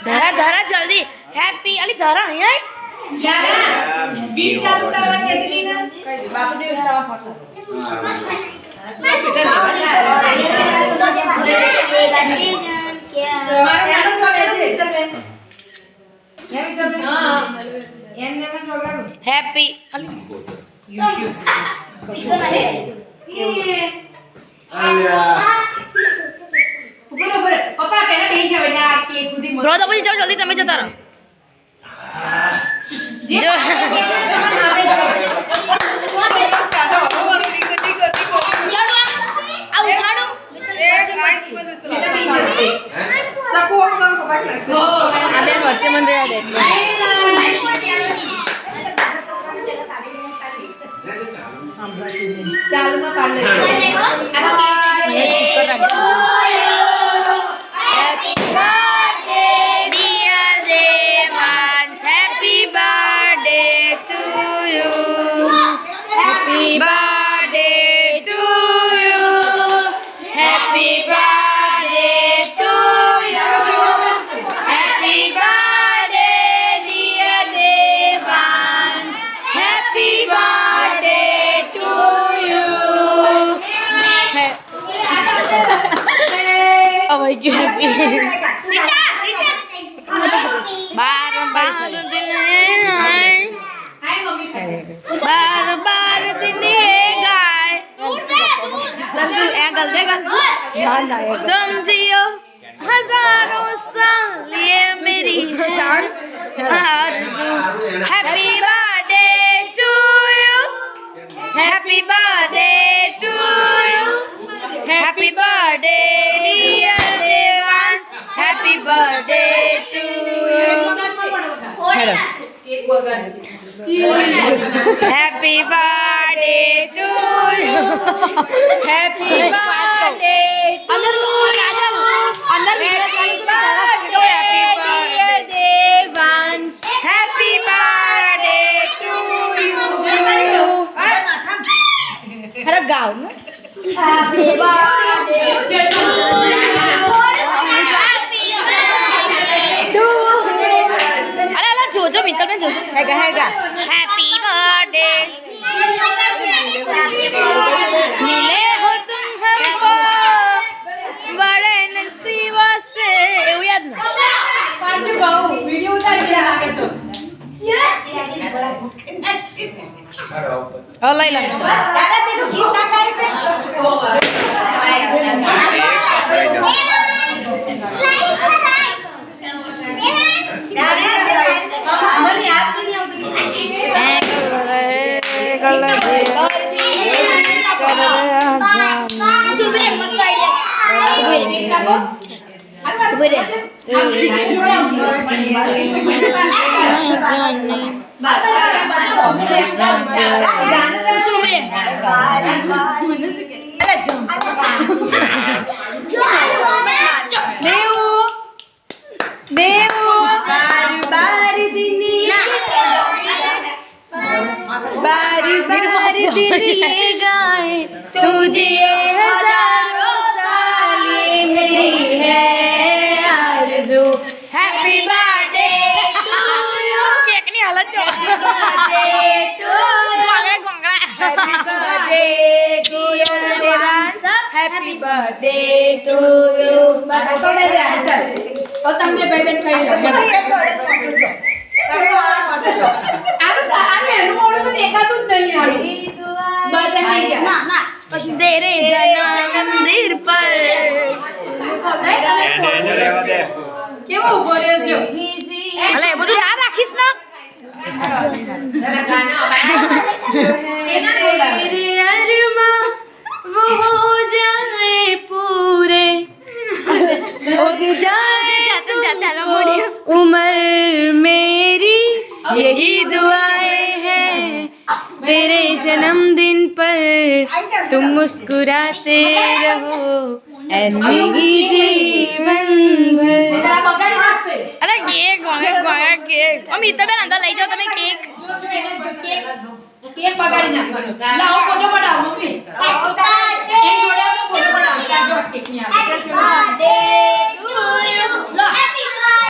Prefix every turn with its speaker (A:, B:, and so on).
A: धरा धरा जल्दी हैप्पी अली धरा અહીંયા
B: यार बीट चालू करवा के दिली ना बापूजी उठावा फोटो
A: हैप्पी अली
B: ऊपर पप्पा पहले नहीं जाओ के खुदी
A: रो तो પછી જાઓ જલ્દી તમે જતા રહો જો વચ્ચે મને રહ્યા દે
B: ચાલુ માં પાડ લે
A: સ્પીકર રાખજો बार बार दिन बार बार दिन गाय तुम जियो हजारों साल ये मेरी आरज़ू happy birthday to you happy birthday to you happy birthday dear Devansh happy birthday to you happy birthday to you happy birthday अंदर अंदर Devansh happy birthday to you अरे गाओ ना हैप्पी बर्थडे टू जो मित्तल में जो हैगा हैप्पी बर्थडे मिले हो तुम हमको बड़े नसीब से એવું યાદ ના
B: પાછું કહું વિડિયો ઉતારી લે આગે તો
A: ઓ લઈ લે
B: દાદા પેલું ગીત ના ગાય છે મને યાદ નહીં આવતું સુબરે મસ્ત આઈડિયા સુબરે बारी बारी दिन ये गाए तुझे हजारों साल ये मेरी है आरज़ू हैप्पी बर्थडे टू यू
A: કેકની હાલત જો
B: happy birthday to you Devansh happy birthday to you बस तोड़े दे चल और તમને ભાઈ બેન ખાઈ લો
A: तेरे जन्मदिन पर
B: કેવો ઉભો રહ્યો જો
A: અલે બધું યાદ રાખીશ ને
B: तेरे अरमां वो हो जाए पूरे हो जाए उम्र मेरी यही दुआएं हैं तेरे जन्मदिन पर तुम मुस्कुराते रहो ऐसे ही जीवन भर
A: अरे ये गोंगे કેક મમ્મી તો બેન અંદર લઈ જાઓ તમે કેક
B: જો એને કેક બગાડી નાખવાનો લાવો ફોટો પડાવો મમ્મી એન જોડે ફોટો પડાવો જો કેક ની આવે